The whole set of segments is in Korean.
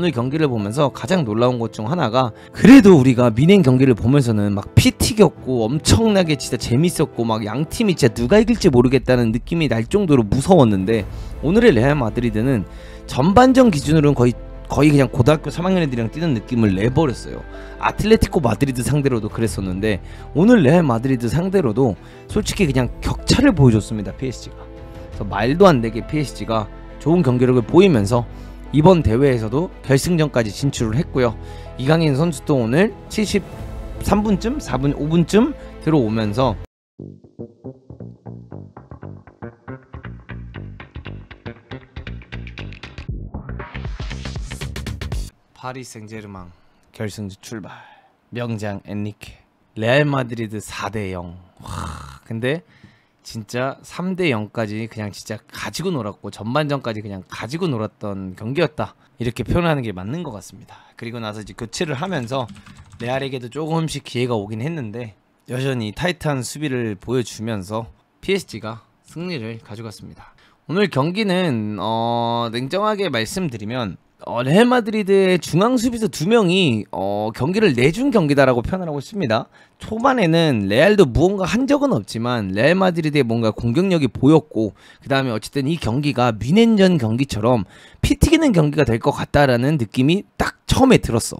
오늘 경기를 보면서 가장 놀라운 것 중 하나가, 그래도 우리가 미넨 경기를 보면서는 막 피 튀겼고 엄청나게 진짜 재밌었고 막 양팀이 진짜 누가 이길지 모르겠다는 느낌이 날 정도로 무서웠는데, 오늘의 레알 마드리드는 전반전 기준으로는 거의 그냥 고등학교 3학년 애들이랑 뛰는 느낌을 내버렸어요. 아틀레티코 마드리드 상대로도 그랬었는데 오늘 레알 마드리드 상대로도 솔직히 그냥 격차를 보여줬습니다, PSG가. 그래서 말도 안 되게 PSG가 좋은 경기력을 보이면서 이번 대회에서도 결승전까지 진출을 했고요. 이강인 선수도 오늘 73분쯤 5분쯤 들어오면서 파리 생제르맹 결승전 출발. 명장 엔리케. 레알 마드리드 4대0. 근데 진짜 3대0까지 그냥 진짜 가지고 놀았고 전반전까지 그냥 가지고 놀았던 경기였다, 이렇게 표현하는 게 맞는 것 같습니다. 그리고 나서 이제 교체를 하면서 레알에게도 조금씩 기회가 오긴 했는데 여전히 타이트한 수비를 보여주면서 PSG가 승리를 가져갔습니다. 오늘 경기는 냉정하게 말씀드리면 레알 마드리드의 중앙 수비수 2명이 경기를 내준 경기다라고 표현을 하고 있습니다. 초반에는 레알도 무언가 한 적은 없지만 레알 마드리드의 뭔가 공격력이 보였고, 그 다음에 어쨌든 이 경기가 미넨전 경기처럼 피 튀기는 경기가 될 것 같다라는 느낌이 딱 처음에 들었어.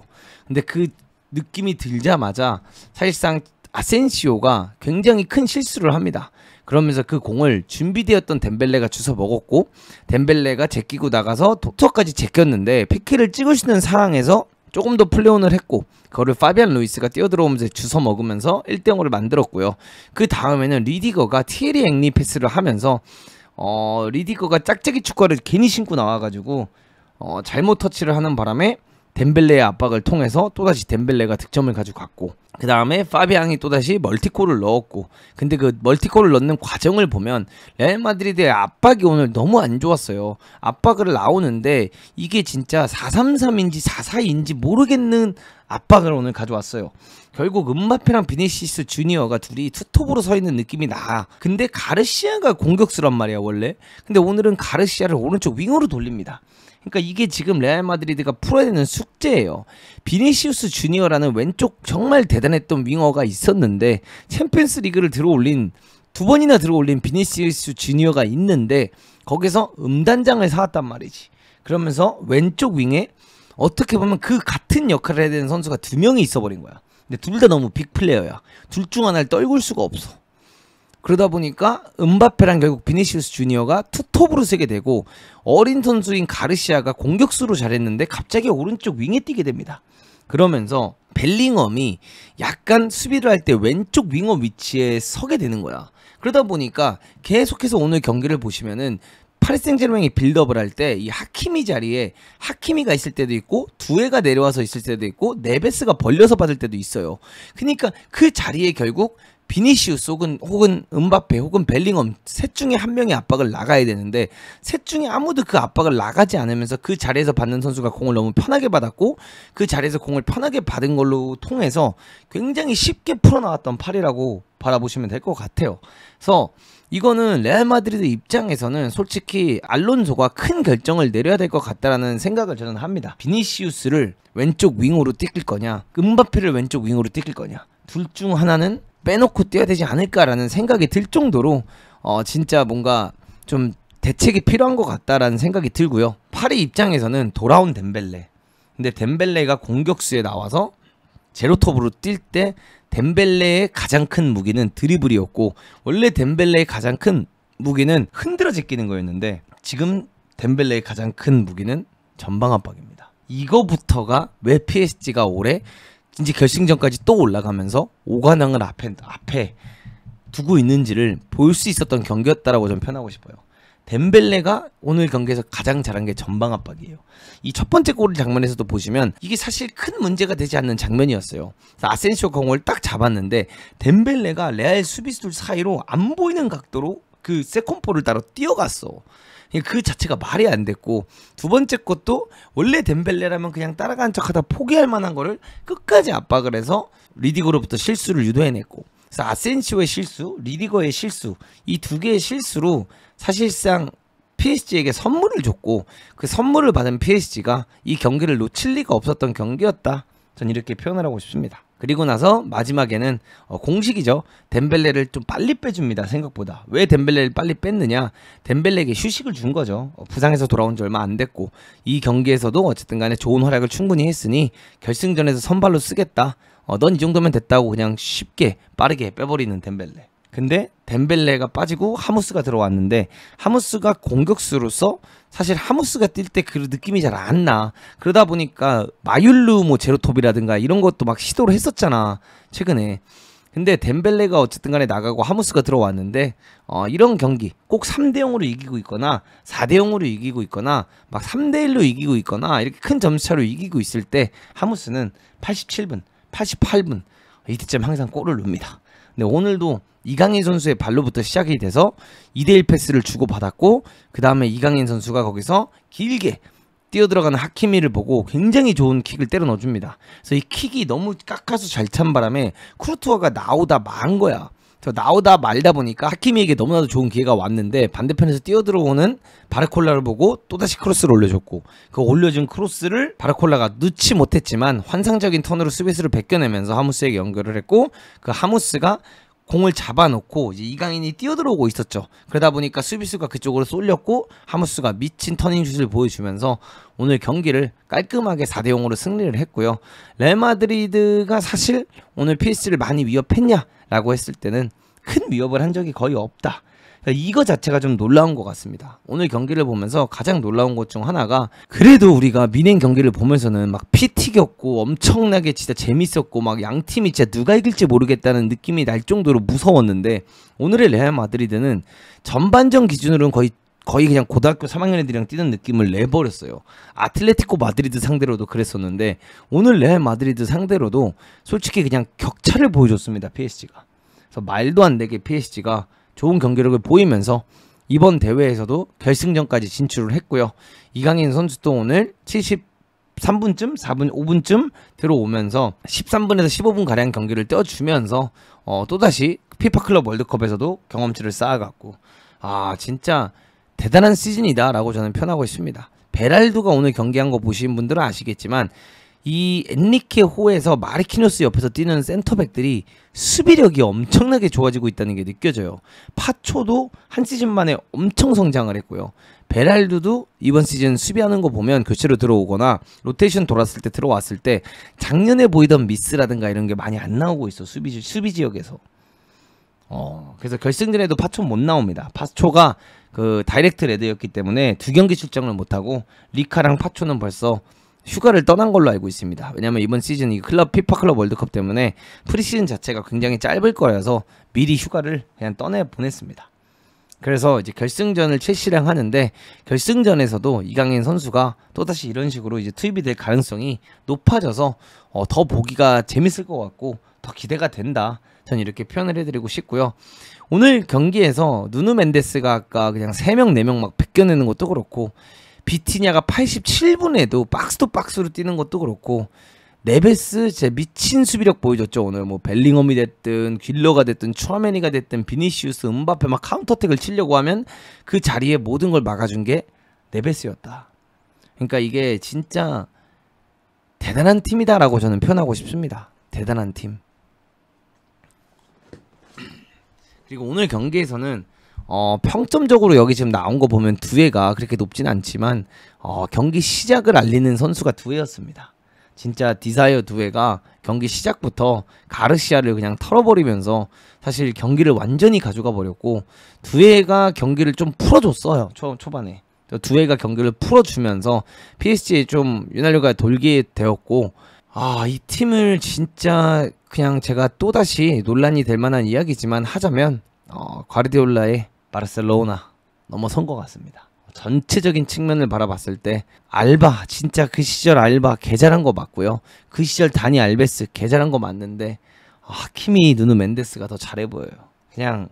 근데 그 느낌이 들자마자 사실상 아센시오가 굉장히 큰 실수를 합니다. 그러면서 그 공을 준비되었던 덴벨레가 주워 먹었고, 덴벨레가 제끼고 나가서 독터까지 제꼈는데 피케를 찍을 수 있는 상황에서 조금 더 플레이온을 했고, 그거를 파비안 루이스가 뛰어들어오면서 주워 먹으면서 1대0을 만들었고요. 그 다음에는 리디거가 티에리 앵리 패스를 하면서 리디거가 짝짝이 축구를 괜히 신고 나와가지고 잘못 터치를 하는 바람에 덴벨레의 압박을 통해서 또다시 덴벨레가 득점을 가져갔고, 그 다음에 파비앙이 또다시 멀티골을 넣었고, 근데 그 멀티골을 넣는 과정을 보면 레알 마드리드의 압박이 오늘 너무 안 좋았어요. 압박을 나오는데 이게 진짜 4-3-3인지 4-4-2인지 모르겠는 압박을 오늘 가져왔어요. 결국 음바페랑 비니시우스 주니어가 둘이 투톱으로 서 있는 느낌이 나. 근데 가르시아가 공격수란 말이야 원래. 근데 오늘은 가르시아를 오른쪽 윙으로 돌립니다. 그러니까 이게 지금 레알 마드리드가 풀어야 되는 숙제예요. 비니시우스 주니어라는 왼쪽 정말 대단했던 윙어가 있었는데, 챔피언스 리그를 들어올린 2번이나 들어올린 비니시우스 주니어가 있는데 거기서 음단장을 사왔단 말이지. 그러면서 왼쪽 윙에 어떻게 보면 그 같은 역할을 해야 되는 선수가 2명이 있어버린 거야. 근데 둘 다 너무 빅플레이어야. 둘 중 하나를 떨굴 수가 없어. 그러다 보니까 음바페랑 결국 비니시우스 주니어가 투톱으로 쓰게 되고, 어린 선수인 가르시아가 공격수로 잘했는데 갑자기 오른쪽 윙에 뛰게 됩니다. 그러면서 벨링엄이 약간 수비를 할 때 왼쪽 윙어 위치에 서게 되는 거야. 그러다 보니까 계속해서 오늘 경기를 보시면은 파리 생제르맹이 빌드업을 할 때 이 하키미 자리에 하키미가 있을 때도 있고, 두에가 내려와서 있을 때도 있고, 네베스가 벌려서 받을 때도 있어요. 그러니까 그 자리에 결국 비니시우스 혹은 음바페 혹은 벨링엄 셋 중에 한 명이 압박을 나가야 되는데, 셋 중에 아무도 그 압박을 나가지 않으면서 그 자리에서 받는 선수가 공을 너무 편하게 받았고, 그 자리에서 공을 편하게 받은 걸로 통해서 굉장히 쉽게 풀어나왔던 파리라고 바라보시면 될 것 같아요. 그래서 이거는 레알 마드리드 입장에서는 솔직히 알론소가 큰 결정을 내려야 될 것 같다라는 생각을 저는 합니다. 비니시우스를 왼쪽 윙으로 뛸 거냐, 음바페를 왼쪽 윙으로 뛸 거냐, 둘 중 하나는 빼놓고 뛰어야 되지 않을까라는 생각이 들 정도로 진짜 뭔가 좀 대책이 필요한 것 같다라는 생각이 들고요. 파리 입장에서는 돌아온 덴벨레, 근데 덴벨레가 공격수에 나와서 제로톱으로 뛸 때 덴벨레의 가장 큰 무기는 드리블이었고, 원래 덴벨레의 가장 큰 무기는 흔들어 제끼는 거였는데 지금 덴벨레의 가장 큰 무기는 전방 압박입니다. 이거부터가 왜 PSG가 올해 이제 결승전까지 또 올라가면서 5관왕을 앞에 두고 있는지를 볼 수 있었던 경기였다라고 좀 표현하고 싶어요. 덴벨레가 오늘 경기에서 가장 잘한 게 전방 압박이에요. 이 첫 번째 골 장면에서도 보시면 이게 사실 큰 문제가 되지 않는 장면이었어요. 아센시오 공을 딱 잡았는데 덴벨레가 레알 수비수들 사이로 안 보이는 각도로 그 세컨볼을 따라 뛰어갔어. 그 자체가 말이 안 됐고, 두 번째 것도 원래 덴벨레라면 그냥 따라가는 척하다 포기할 만한 거를 끝까지 압박을 해서 리디거로부터 실수를 유도해냈고, 그래서 아센시오의 실수, 리디거의 실수, 이 두 개의 실수로 사실상 PSG에게 선물을 줬고 그 선물을 받은 PSG가 이 경기를 놓칠 리가 없었던 경기였다. 전 이렇게 표현을 하고 싶습니다. 그리고 나서 마지막에는 공식이죠. 덴벨레를 좀 빨리 빼줍니다. 생각보다. 왜 덴벨레를 빨리 뺐느냐. 덴벨레에게 휴식을 준 거죠. 부상에서 돌아온 지 얼마 안 됐고 이 경기에서도 어쨌든 간에 좋은 활약을 충분히 했으니 결승전에서 선발로 쓰겠다. 넌 이 정도면 됐다고 그냥 쉽게 빠르게 빼버리는 덴벨레. 근데 덴벨레가 빠지고 하무스가 들어왔는데 하무스가 공격수로서 사실 하무스가 뛸 때 그 느낌이 잘 안 나. 그러다 보니까 마율루 뭐 제로톱이라든가 이런 것도 막 시도를 했었잖아 최근에. 근데 덴벨레가 어쨌든 간에 나가고 하무스가 들어왔는데 이런 경기 꼭 3대0으로 이기고 있거나 4대0으로 이기고 있거나 막 3대1로 이기고 있거나 이렇게 큰 점수차로 이기고 있을 때 하무스는 87분 88분 이때쯤 항상 골을 넣습니다. 근데 오늘도 이강인 선수의 발로부터 시작이 돼서 2대1 패스를 주고받았고 그 다음에 이강인 선수가 거기서 길게 뛰어들어가는 하키미를 보고 굉장히 좋은 킥을 때려 넣어줍니다. 그래서 이 킥이 너무 깎아서 잘 찬 바람에 쿠르투아가 나오다 만 거야. 나오다 말다 보니까 하키미에게 너무나도 좋은 기회가 왔는데 반대편에서 뛰어들어오는 바르콜라를 보고 또다시 크로스를 올려줬고 그 올려준 크로스를 바르콜라가 넣지 못했지만 환상적인 턴으로 수비수를 벗겨내면서 하무스에게 연결을 했고 그 하무스가 공을 잡아놓고 이제 이강인이 뛰어들어오고 있었죠. 그러다 보니까 수비수가 그쪽으로 쏠렸고 하무스가 미친 터닝슛을 보여주면서 오늘 경기를 깔끔하게 4대0으로 승리를 했고요. 레알 마드리드가 사실 오늘 PSG를 많이 위협했냐라고 했을 때는 큰 위협을 한 적이 거의 없다. 이거 자체가 좀 놀라운 것 같습니다. 오늘 경기를 보면서 가장 놀라운 것 중 하나가 그래도 우리가 미넨 경기를 보면서는 막 피 튀겼고 엄청나게 진짜 재밌었고 막 양팀이 진짜 누가 이길지 모르겠다는 느낌이 날 정도로 무서웠는데 오늘의 레알 마드리드는 전반전 기준으로는 거의 그냥 고등학교 3학년 애들이랑 뛰는 느낌을 내버렸어요. 아틀레티코 마드리드 상대로도 그랬었는데 오늘 레알 마드리드 상대로도 솔직히 그냥 격차를 보여줬습니다. PSG가. 그래서 말도 안 되게 PSG가 좋은 경기력을 보이면서 이번 대회에서도 결승전까지 진출을 했고요. 이강인 선수도 오늘 73분쯤 5분쯤 들어오면서 13분에서 15분 가량 경기를 떼어주면서 또다시 피파 클럽 월드컵에서도 경험치를 쌓아갔고 진짜 대단한 시즌이다 라고 저는 표현하고 있습니다. 베랄두가 오늘 경기한 거 보신 분들은 아시겠지만 이 엔리케 호에서 마르키노스 옆에서 뛰는 센터백들이 수비력이 엄청나게 좋아지고 있다는 게 느껴져요. 파초도 한 시즌 만에 엄청 성장을 했고요. 베랄두도 이번 시즌 수비하는 거 보면 교체로 들어오거나 로테이션 돌았을 때 들어왔을 때 작년에 보이던 미스라든가 이런 게 많이 안 나오고 있어. 수비 지역에서. 그래서 결승전에도 파초 못 나옵니다. 파초가 그 다이렉트 레드였기 때문에 2경기 출장을 못하고 리카랑 파초는 벌써 휴가를 떠난 걸로 알고 있습니다. 왜냐면 이번 시즌 이 피파 클럽 월드컵 때문에 프리시즌 자체가 굉장히 짧을 거라서 미리 휴가를 그냥 떠내 보냈습니다. 그래서 이제 결승전을 첼시랑 하는데 결승전에서도 이강인 선수가 또다시 이런 식으로 이제 투입이 될 가능성이 높아져서 더 보기가 재밌을 것 같고 더 기대가 된다. 전 이렇게 표현을 해드리고 싶고요. 오늘 경기에서 누누 멘데스가 아까 그냥 3명 4명 막 벗겨내는 것도 그렇고 비티냐가 87분에도 박스 투 박스로 뛰는 것도 그렇고 네베스 제 미친 수비력 보여줬죠. 오늘 뭐 벨링엄이 됐든 귓러가 됐든 추아메니가 됐든 비니시우스 음바페 막 카운터택을 치려고 하면 그 자리에 모든 걸 막아준 게 네베스였다. 그러니까 이게 진짜 대단한 팀이다라고 저는 표현하고 싶습니다. 대단한 팀. 그리고 오늘 경기에서는 평점적으로 여기 지금 나온 거 보면 두에가 그렇게 높진 않지만 경기 시작을 알리는 선수가 두에였습니다. 진짜 디자이어 두에가 경기 시작부터 가르시아를 그냥 털어버리면서 사실 경기를 완전히 가져가 버렸고 두에가 경기를 좀 풀어줬어요. 초반에 두에가 경기를 풀어주면서 PSG에 좀 유난류가 돌게 되었고 이 팀을 진짜 그냥 제가 또다시 논란이 될 만한 이야기지만 하자면 과르디올라의 바르셀로나 넘어선 것 같습니다. 전체적인 측면을 바라봤을 때 알바 진짜 그 시절 알바 개 잘한 거 맞고요. 그 시절 다니 알베스 개 잘한 거 맞는데 하키미 누누 멘데스가 더 잘해 보여요. 그냥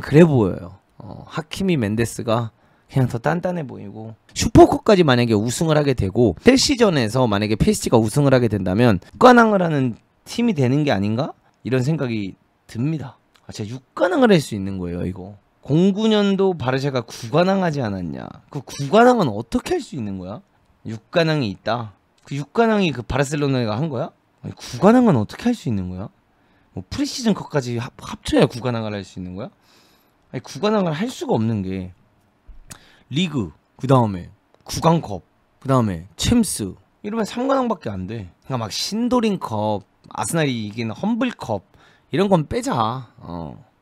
그래 보여요. 하키미 멘데스가 그냥 더 단단해 보이고 슈퍼컵까지 만약에 우승을 하게 되고 첼시전에서 만약에 PSG가 우승을 하게 된다면 육관왕을 하는 팀이 되는 게 아닌가? 이런 생각이 듭니다. 진짜 육관왕을 할 수 있는 거예요. 이거 09년도 바르샤가 9관왕 하지 않았냐. 그 9관왕은 어떻게 할 수 있는 거야? 6관왕이 있다. 그 6관왕이 그 바르셀로나가 한 거야? 아니, 9관왕은 어떻게 할 수 있는 거야? 뭐 프리시즌 컷까지 합쳐야 9관왕을 할 수 있는 거야? 아니 9관왕을 할 수가 없는 게 리그, 그 다음에 9강컵, 그 다음에 챔스 이러면 3관왕밖에 안 돼. 그러니까 막 신도림컵, 아스날이 이긴 험블컵 이런 건 빼자.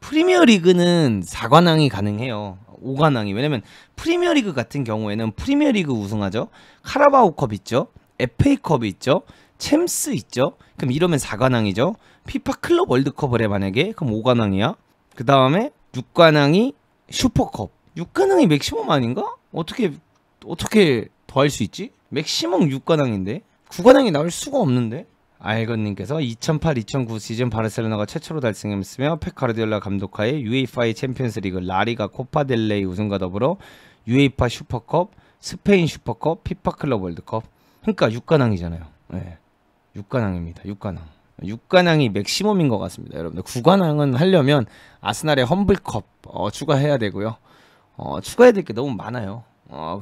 프리미어리그는 4관왕이 가능해요. 5관왕이. 왜냐면 프리미어리그 같은 경우에는 프리미어리그 우승하죠. 카라바오컵 있죠. FA컵이 있죠. 챔스 있죠. 그럼 이러면 4관왕이죠. 피파 클럽 월드컵을 해 만약에 그럼 5관왕이야. 그 다음에 6관왕이 슈퍼컵. 6관왕이 맥시멈 아닌가? 어떻게 더 할 수 있지? 맥시멈 6관왕인데 9관왕이 나올 수가 없는데. 알건님께서 2008-2009 시즌 바르셀로나가 최초로 달성했으며 펩 가르디올라 감독하에 UEFA 챔피언스리그, 라리가, 코파델레이 우승과 더불어 UEFA 슈퍼컵, 스페인 슈퍼컵, 피파 클럽 월드컵. 그러니까 6관왕이잖아요. 네. 6관왕입니다. 6관왕. 6관왕이 맥시멈인 것 같습니다. 여러분들 9관왕은 하려면 아스날의 험블컵 추가해야 되고요. 추가해야 될 게 너무 많아요.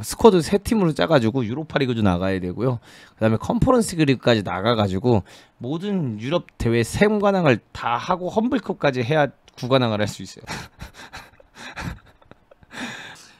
스쿼드 3팀으로 짜가지고 유로파리그도 나가야 되고요. 그 다음에 컨퍼런스 리그까지 나가가지고 모든 유럽 대회 3관왕을 다 하고 험블컵까지 해야 9관왕을 할 수 있어요.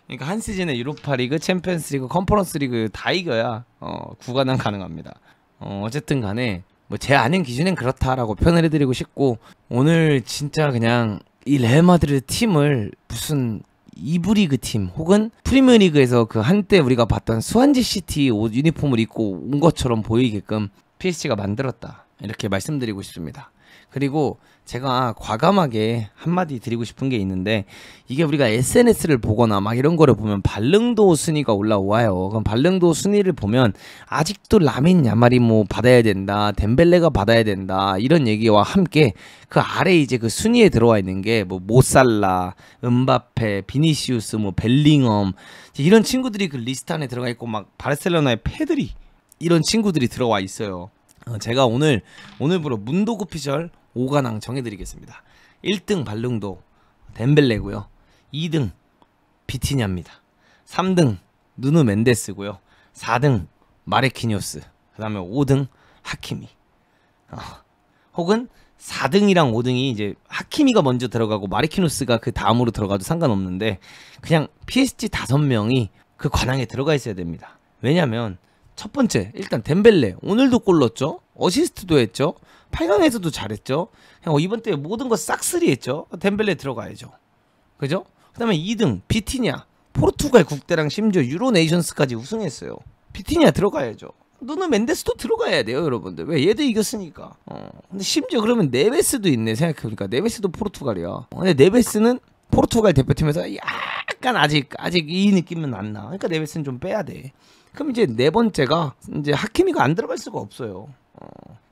그러니까 한 시즌에 유로파리그, 챔피언스리그, 컨퍼런스리그 다 이겨야 9관왕 가능합니다. 어쨌든 간에 뭐 제 아는 기준엔 그렇다라고 표현을 해드리고 싶고, 오늘 진짜 그냥 이 레알 마드리드 팀을 무슨 2부 리그 팀 혹은 프리미어리그에서 그 한때 우리가 봤던 스완지 시티 옷 유니폼을 입고 온 것처럼 보이게끔 PSG가 만들었다, 이렇게 말씀드리고 싶습니다. 그리고 제가 과감하게 한마디 드리고 싶은 게 있는데, 이게 우리가 SNS를 보거나 막 이런 거를 보면 발릉도 순위가 올라와요. 그럼 발릉도 순위를 보면 아직도 라민 야말이 뭐 받아야 된다, 덴벨레가 받아야 된다, 이런 얘기와 함께 그 아래 이제 그 순위에 들어와 있는 게 뭐 모살라, 음바페, 비니시우스, 뭐 벨링엄, 이런 친구들이 그 리스트 안에 들어가 있고, 막 바르셀로나의 패드리, 이런 친구들이 들어와 있어요. 제가 오늘부로 문도구 피셜 5관왕 정해드리겠습니다. 1등 발릉도 덴벨레고요. 2등 비티냐입니다. 3등 누누 멘데스고요. 4등 마르키뇨스. 그 다음에 5등 하키미. 혹은 4등이랑 5등이 이제 하키미가 먼저 들어가고 마르키노스가 그 다음으로 들어가도 상관없는데, 그냥 PSG 5명이 그 관왕에 들어가 있어야 됩니다. 왜냐면 첫 번째, 일단 덴벨레 오늘도 골 넣었죠. 어시스트도 했죠. 8강에서도 잘했죠. 그냥 이번 대회 모든 거 싹쓸이 했죠. 덴벨레 들어가야죠. 그죠? 그 다음에 2등 비티냐, 포르투갈 국대랑 심지어 유로 네이션스까지 우승했어요. 비티냐 들어가야죠. 누누 멘데스도 들어가야 돼요, 여러분들. 왜? 얘도 이겼으니까. 근데 심지어 그러면 네베스도 있네, 생각해보니까. 네베스도 포르투갈이야. 근데 네베스는 포르투갈 대표팀에서 약간 아직 이 느낌은 안 나. 그러니까 네베스는 좀 빼야 돼. 그럼 이제 네 번째가 이제 하키미가 안 들어갈 수가 없어요.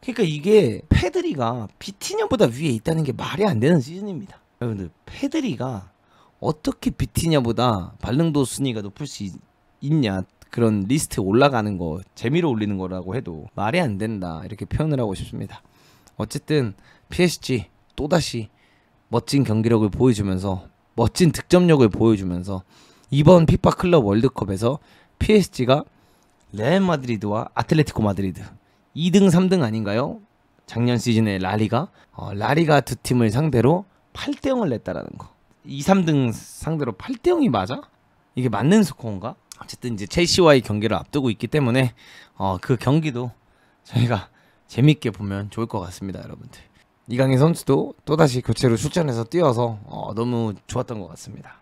그러니까 이게 페드리가 비티냐보다 위에 있다는 게 말이 안 되는 시즌입니다. 여러분들, 페드리가 어떻게 비티냐보다 발릉도 순위가 높을 수 있냐, 그런 리스트에 올라가는 거 재미로 올리는 거라고 해도 말이 안 된다, 이렇게 표현을 하고 싶습니다. 어쨌든 PSG 또다시 멋진 경기력을 보여주면서, 멋진 득점력을 보여주면서 이번 피파 클럽 월드컵에서 PSG가 레알 마드리드와 아틀레티코 마드리드 2등 3등 아닌가요? 작년 시즌에 라리가 두 팀을 상대로 8대0을 냈다라는 거. 2, 3등 상대로 8대0이 맞아? 이게 맞는 스코어인가? 어쨌든 이제 첼시와의 경기를 앞두고 있기 때문에 그 경기도 저희가 재밌게 보면 좋을 것 같습니다, 여러분들. 이강인 선수도 또다시 교체로 출전해서 뛰어서 너무 좋았던 것 같습니다.